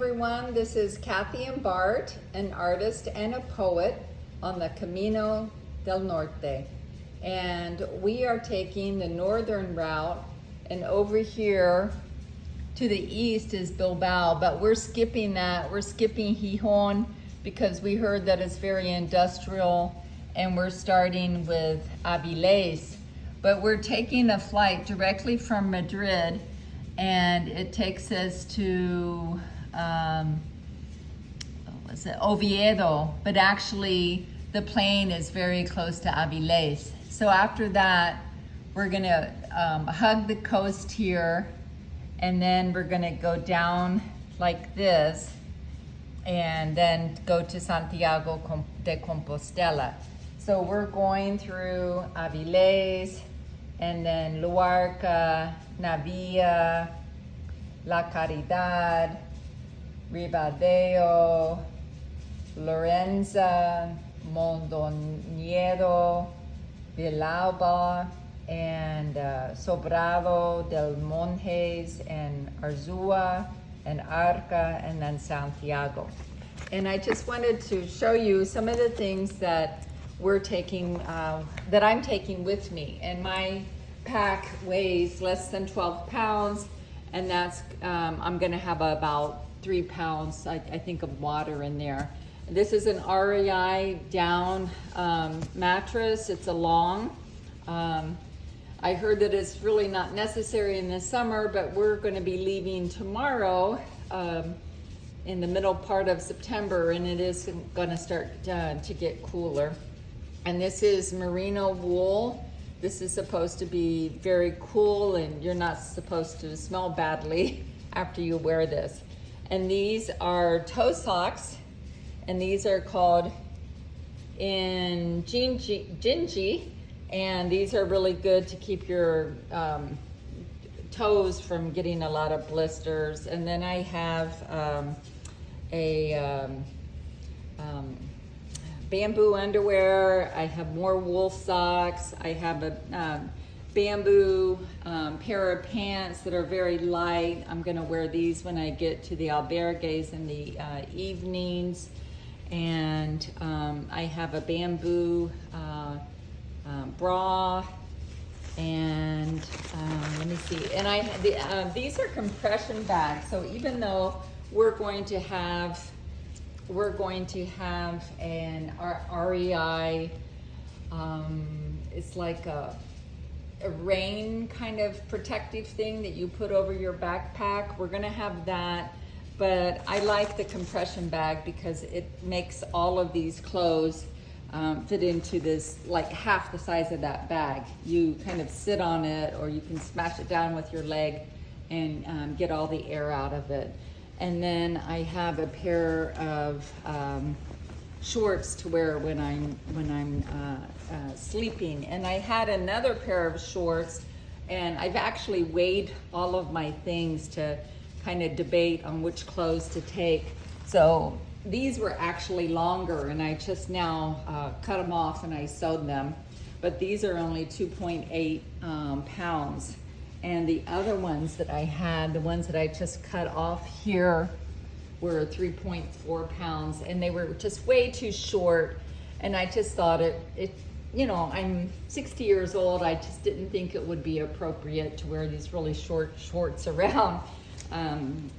everyone. This is Kathy and Bart, an artist and a poet on the Camino del Norte. And we are taking the northern route, and over here to the east is Bilbao, but we're skipping that. We're skipping Gijón because we heard that it's very industrial, and we're starting with Avilés. But we're taking a flight directly from Madrid, and it takes us to Oviedo, but actually the plane is very close to Avilés. So after that, we're gonna hug the coast here, and then we're gonna go down like this, and then go to Santiago de Compostela. So we're going through Avilés, and then Luarca, Navia, La Caridad, Ribadeo, Lorenza, Mondoñedo, Villalba, and Sobrado del Montes, and Arzúa, and Arca, and then Santiago. And I just wanted to show you some of the things that we're taking, that I'm taking with me. And my pack weighs less than 12 pounds, and that's, I'm gonna have about 3 pounds, I think, of water in there. This is an REI down mattress. It's a long. I heard that it's really not necessary in the summer, but we're gonna be leaving tomorrow in the middle part of September, and it is gonna start to get cooler. And this is merino wool. This is supposed to be very cool, and you're not supposed to smell badly after you wear this. And these are toe socks, and these are called Gingy, and these are really good to keep your toes from getting a lot of blisters. And then I have bamboo underwear. I have more wool socks. I have a bamboo pair of pants that are very light. I'm gonna wear these when I get to the albergues in the evenings. And I have a bamboo bra, and let me see. And these are compression bags. So even though we're going to have an REI, it's like a rain kind of protective thing that you put over your backpack. We're gonna have that, but I like the compression bag because it makes all of these clothes fit into this, like half the size of that bag. You kind of sit on it, or you can smash it down with your leg and get all the air out of it. And then I have a pair of shorts to wear when I'm sleeping. And I had another pair of shorts, and I've actually weighed all of my things to kind of debate on which clothes to take. So these were actually longer, and I just now cut them off and I sewed them. But these are only 2.8 pounds. And the other ones that I had, the ones that I just cut off here, were 3.4 pounds, and they were just way too short. And I just thought you know, I'm 60 years old. I just didn't think it would be appropriate to wear these really short shorts around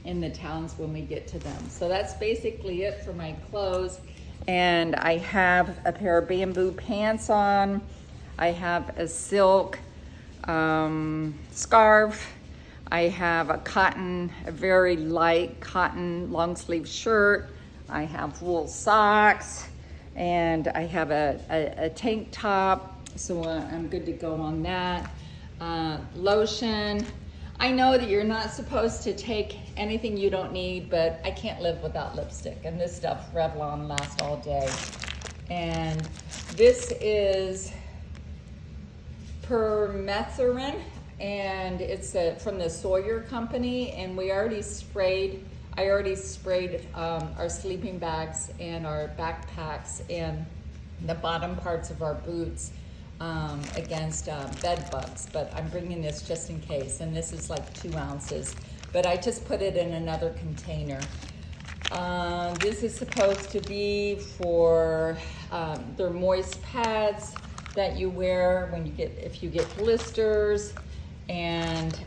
in the towns when we get to them. So that's basically it for my clothes. And I have a pair of bamboo pants on. I have a silk scarf. I have a very light cotton long sleeve shirt. I have wool socks, and I have a tank top, so I'm good to go on that. Lotion. I know that you're not supposed to take anything you don't need, but I can't live without lipstick, and this stuff, Revlon, lasts all day. And this is permethrin, and it's from the Sawyer company, and I already sprayed our sleeping bags and our backpacks and the bottom parts of our boots against bed bugs, but I'm bringing this just in case, and this is like 2 ounces, but I just put it in another container. This is supposed to be for their moist pads that you wear when if you get blisters. And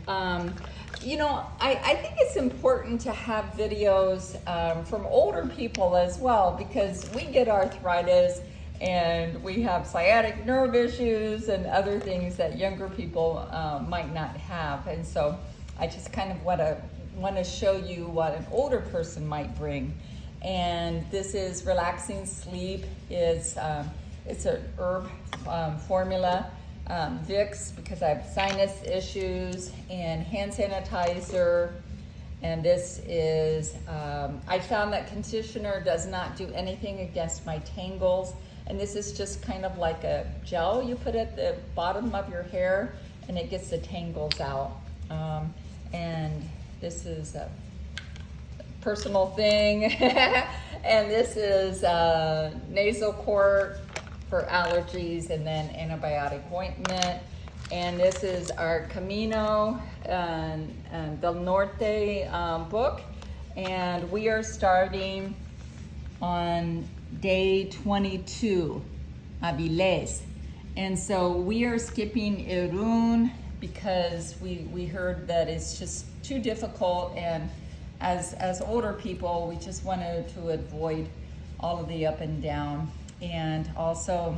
you know, I think it's important to have videos from older people as well, because we get arthritis and we have sciatic nerve issues and other things that younger people might not have. And so I just kind of want to show you what an older person might bring. And this is Relaxing Sleep. It's a herb formula. Vicks, because I have sinus issues, and hand sanitizer. And this is, I found that conditioner does not do anything against my tangles. And this is just kind of like a gel you put at the bottom of your hair, and it gets the tangles out. And this is a personal thing. And this is nasal quart for allergies, and then antibiotic ointment. And this is our Camino del Norte book. And we are starting on day 22, Avilés. And so we are skipping Irún because we heard that it's just too difficult, and as older people, we just wanted to avoid all of the up and down. And also,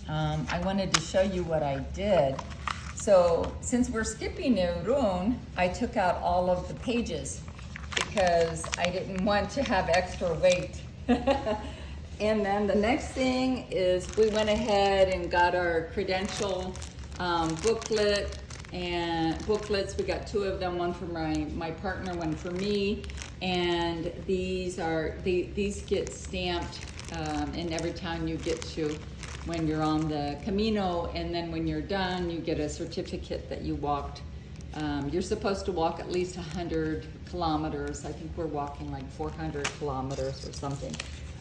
I wanted to show you what I did. So since we're skipping Irún, I took out all of the pages because I didn't want to have extra weight. And then the next thing is we went ahead and got our Credential booklet and booklets. We got 2 of them, one for my partner, one for me. And these get stamped in every town you get to when you're on the Camino, and then when you're done, you get a certificate that you walked. You're supposed to walk at least 100 kilometers. I think we're walking like 400 kilometers or something.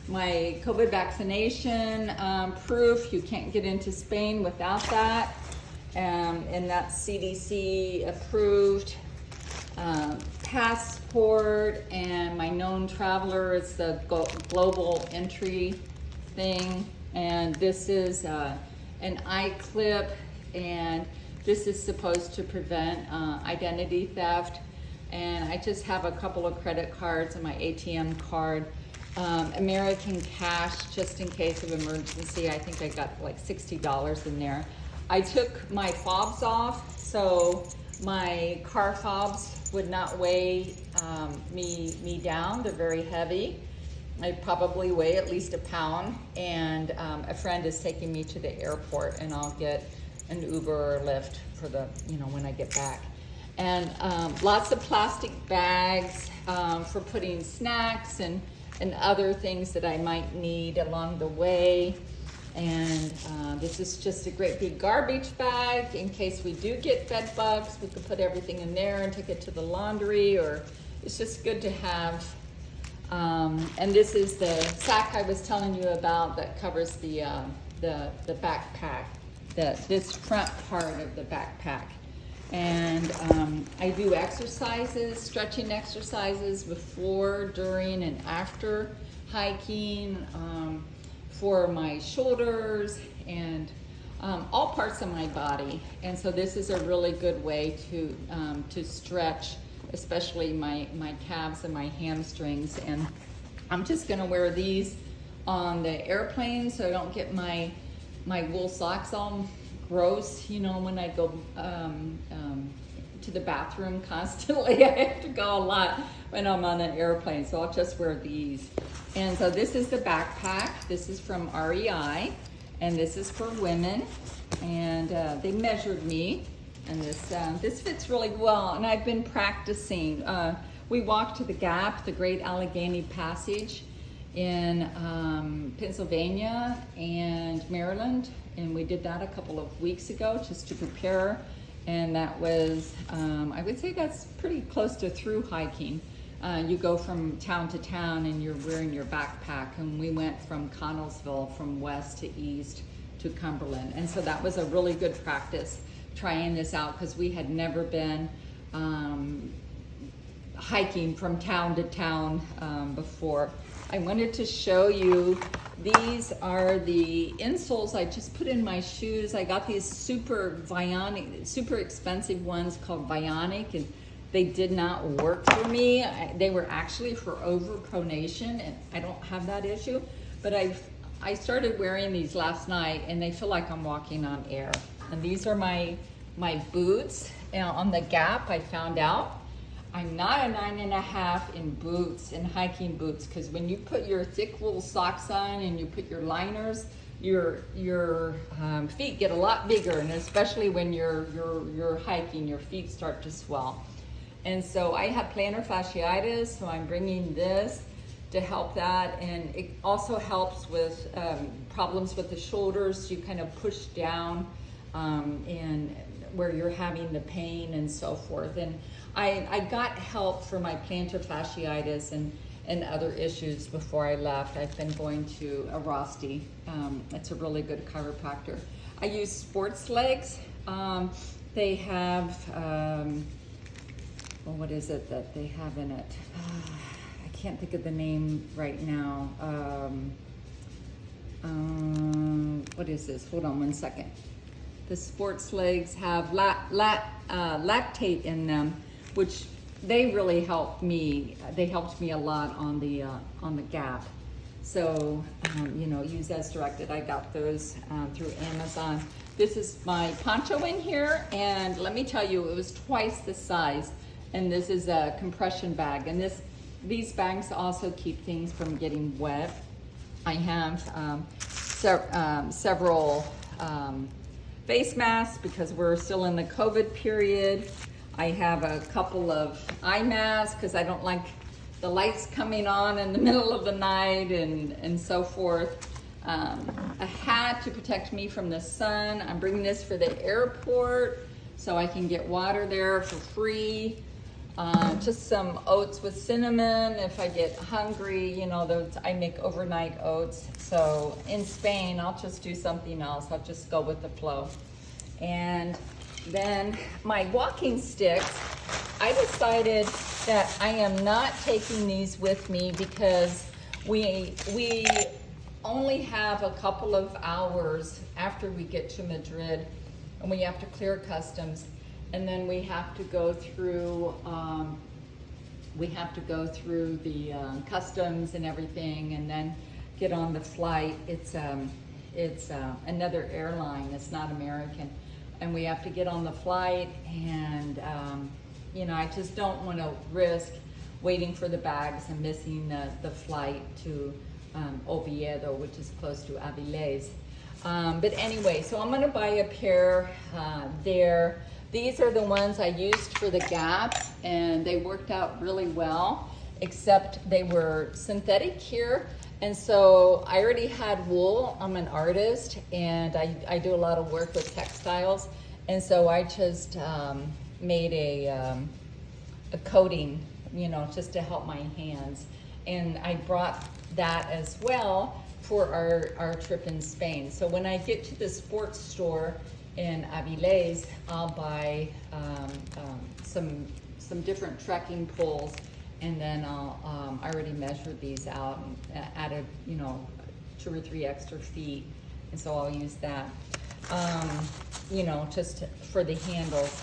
My COVID vaccination proof, you can't get into Spain without that. And that's CDC approved. Passport, and my known traveler is the global entry thing. And this is an eye clip, and this is supposed to prevent identity theft. And I just have a couple of credit cards and my ATM card. American cash, just in case of emergency. I think I got like $60 in there. I took my fobs off, so my car fobs would not weigh me down. They're very heavy. I probably weigh at least a pound. And a friend is taking me to the airport, and I'll get an Uber or Lyft for when I get back. And lots of plastic bags for putting snacks and other things that I might need along the way. And this is just a great big garbage bag in case we do get bed bugs. We could put everything in there and take it to the laundry, or it's just good to have. And this is the sack I was telling you about that covers the backpack, this front part of the backpack. And I do exercises, stretching exercises before, during, and after hiking for my shoulders and all parts of my body. And so this is a really good way to stretch, especially my calves and my hamstrings. And I'm just gonna wear these on the airplane so I don't get my wool socks all gross, when I go to the bathroom constantly. I have to go a lot when I'm on an airplane, so I'll just wear these. And so this is the backpack. This is from REI, and this is for women. And they measured me, and this fits really well. And I've been practicing. We walked to the Gap, the Great Allegheny Passage in Pennsylvania and Maryland, and we did that a couple of weeks ago just to prepare. And that was, I would say that's pretty close to through hiking. You go from town to town and you're wearing your backpack, and we went from Connellsville from west to east to Cumberland. And so that was a really good practice trying this out, because we had never been hiking from town to town before. I wanted to show you, these are the insoles I just put in my shoes. I got these super expensive ones called Bionic, and they did not work for me. They were actually for overpronation, and I don't have that issue, but I started wearing these last night, and they feel like I'm walking on air. And these are my boots. On the Gap, I found out I'm not a 9.5 in boots, in hiking boots, because when you put your thick wool socks on and you put your liners, your feet get a lot bigger, and especially when you're hiking, your feet start to swell. And so I have plantar fasciitis, so I'm bringing this to help that, and it also helps with problems with the shoulders. You kind of push down and where you're having the pain and so forth. And I got help for my plantar fasciitis and other issues before I left. I've been going to a Rosti. It's a really good chiropractor. I use Sports Legs. They have, well, what is it that they have in it? I can't think of the name right now. What is this? Hold on one second. The Sports Legs have lactate in them, which they really helped me. They helped me a lot on the Gap. So, you know, use as directed. I got those through Amazon. This is my poncho in here, and let me tell you, it was twice the size. And this is a compression bag, and these bags also keep things from getting wet. I have several face masks because we're still in the COVID period. I have a couple of eye masks because I don't like the lights coming on in the middle of the night and so forth. A hat to protect me from the sun. I'm bringing this for the airport so I can get water there for free. Just some oats with cinnamon if I get hungry. You know, those I make overnight oats. So in Spain, I'll just do something else. I'll just go with the flow. And then my walking sticks, I decided that I am not taking these with me because we only have a couple of hours after we get to Madrid, and we have to clear customs. And then we have to go through the customs and everything, and then get on the flight. It's another airline. It's not American, and we have to get on the flight. And you know, I just don't want to risk waiting for the bags and missing the flight to Oviedo, which is close to Avilés. But anyway, so I'm going to buy a pair there. These are the ones I used for the Gap, and they worked out really well, except they were synthetic here. And so I already had wool. I'm an artist, and I do a lot of work with textiles. And so I just made a coating, you know, just to help my hands. And I brought that as well for our trip in Spain. So when I get to the sports store in Avilés, I'll buy some different trekking poles, and then I already measured these out and added, you know, 2 or 3 extra feet, and so I'll use that, you know, just for the handles.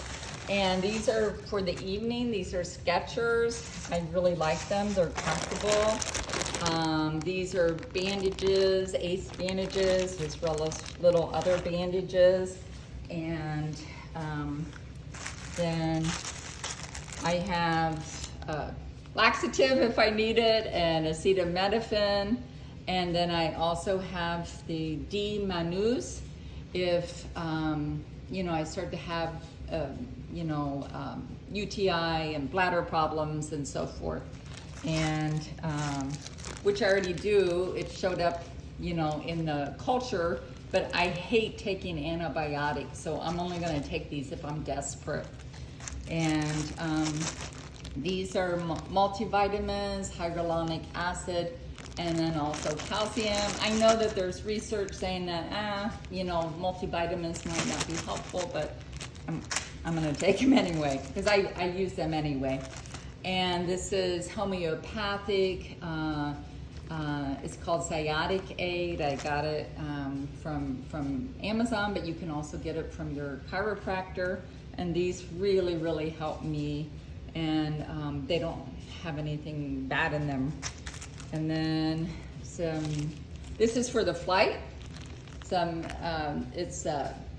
And these are for the evening. These are Skechers. I really like them. They're comfortable. These are bandages, Ace bandages, as well as little other bandages. And then I have laxative if I need it, and acetaminophen. And then I also have the D Manus if, you know, I start to have, you know, UTI and bladder problems and so forth. And which I already do. It showed up, you know, in the culture, but I hate taking antibiotics, so I'm only going to take these if I'm desperate. And these are multivitamins, hyaluronic acid, and then also calcium. I know that there's research saying that, you know, multivitamins might not be helpful, but I'm going to take them anyway because I use them anyway. And this is homeopathic. It's called Sciatic Aid. I got it from Amazon, but you can also get it from your chiropractor. And these really, really help me. And they don't have anything bad in them. And then this is for the flight. It's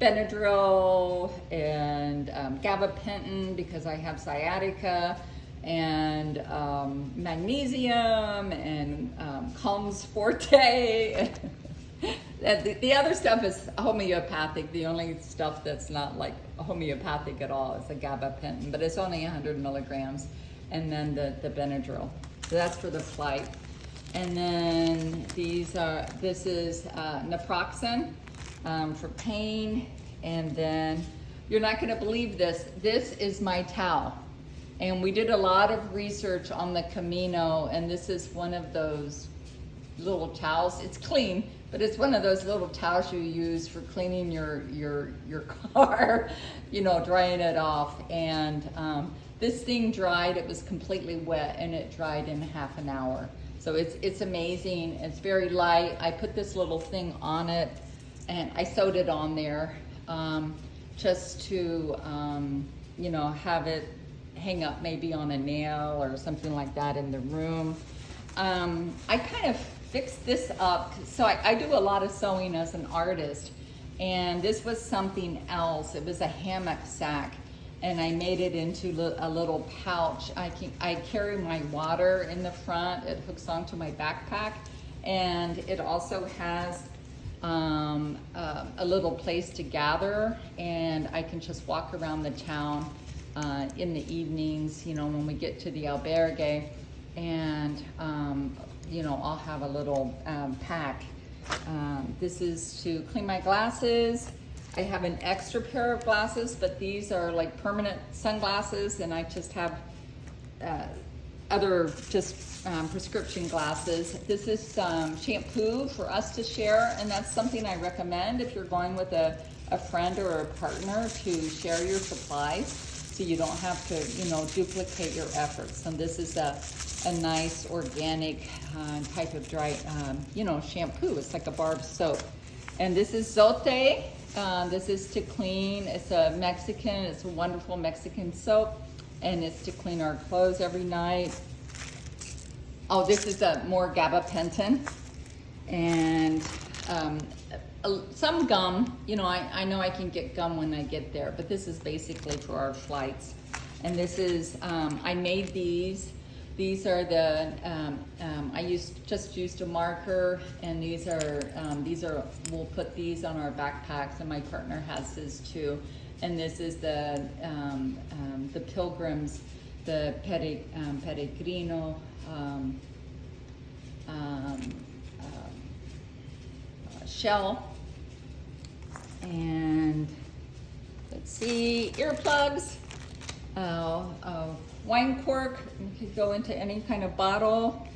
Benadryl and gabapentin because I have sciatica, and magnesium and Calms Forte. The other stuff is homeopathic. The only stuff that's not like homeopathic at all is the gabapentin, but it's only 100 milligrams. And then the Benadryl. So that's for the flight. And then this is naproxen for pain. And then you're not gonna believe this. This is my towel. And we did a lot of research on the Camino, and this is one of those little towels. It's clean, but it's one of those little towels you use for cleaning your car, you know, drying it off. And this thing dried, it was completely wet, and it dried in half an hour. So it's amazing. It's very light. I put this little thing on it, and I sewed it on there just to, you know, have it hang up maybe on a nail or something like that in the room. I kind of fixed this up. So I do a lot of sewing as an artist, and this was something else. It was a hammock sack, and I made it into a little pouch. I carry my water in the front. It hooks onto my backpack, and it also has a little place to gather, and I can just walk around the town in the evenings, you know, when we get to the albergue, and you know, I'll have a little pack. This is to clean my glasses. I have an extra pair of glasses, but these are like permanent sunglasses, and I just have other just prescription glasses. This is shampoo for us to share, and that's something I recommend if you're going with a friend or a partner, to share your supplies so you don't have to, you know, duplicate your efforts. And this is a nice organic type of dry, you know, shampoo. It's like a bar of soap. And this is Zote. This is to clean. It's a wonderful Mexican soap, and it's to clean our clothes every night. Oh, this is more gabapentin, and some gum. You know, I know I can get gum when I get there, but this is basically for our flights. And this is, I made these. These are the, I just used a marker, and these are, we'll put these on our backpacks, and my partner has his too. And this is the Pilgrims, the Peregrino, shell. And let's see, earplugs, wine cork, you could go into any kind of bottle,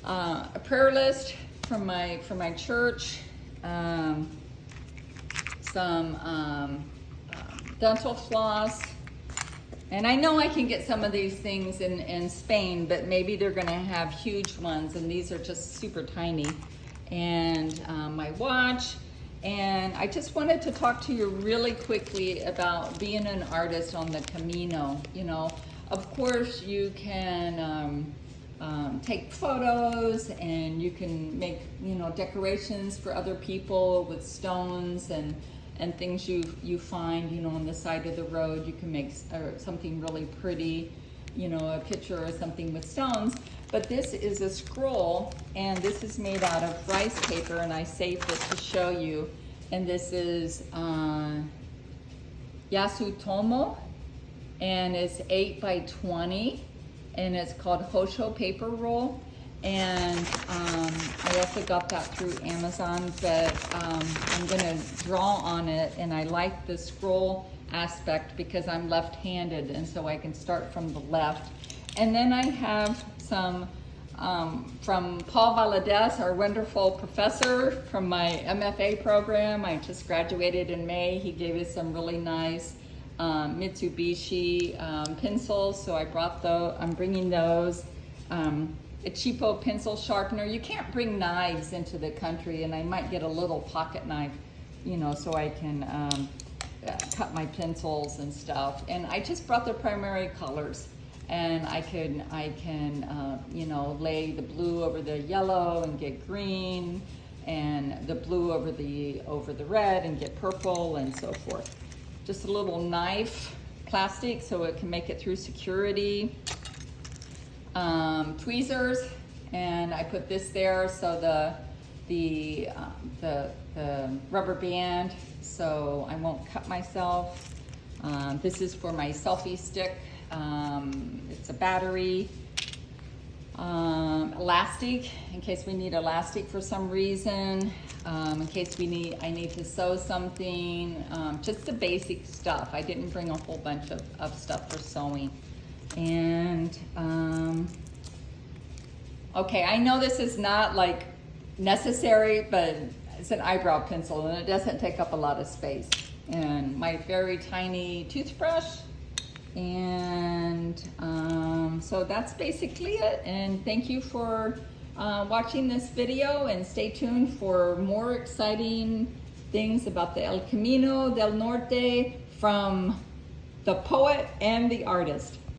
a prayer list from my church, some dental floss. And I know I can get some of these things in Spain, but maybe they're gonna have huge ones, and these are just super tiny. And my watch. And I just wanted to talk to you really quickly about being an artist on the Camino. You know, of course you can take photos, and you can make, you know, decorations for other people with stones and things you find, you know, on the side of the road. You can make something really pretty, you know, a picture or something with stones. But this is a scroll, and this is made out of rice paper, and I saved it to show you. And this is Yasutomo, and it's 8 by 20, and it's called Hosho paper roll. And I also got that through Amazon, but I'm gonna draw on it, and I like the scroll aspect because I'm left-handed, and so I can start from the left. And then I have some from Paul Valadez, our wonderful professor from my MFA program. I just graduated in May. He gave us some really nice Mitsubishi pencils, so I brought those. I'm bringing those. A cheapo pencil sharpener. You can't bring knives into the country, and I might get a little pocket knife, you know, so I can cut my pencils and stuff. And I just brought the primary colors, and I can you know, lay the blue over the yellow and get green, and the blue over the red and get purple, and so forth. Just a little knife, plastic, so it can make it through security. Tweezers, and I put this there, so the rubber band, so I won't cut myself. This is for my selfie stick. It's a battery. Elastic, in case we need elastic for some reason. In case I need to sew something. Just the basic stuff. I didn't bring a whole bunch of stuff for sewing. And okay, I know this is not like necessary, but it's an eyebrow pencil and it doesn't take up a lot of space. And my very tiny toothbrush. And so that's basically it. And thank you for watching this video, and stay tuned for more exciting things about the El Camino del Norte from the poet and the artist.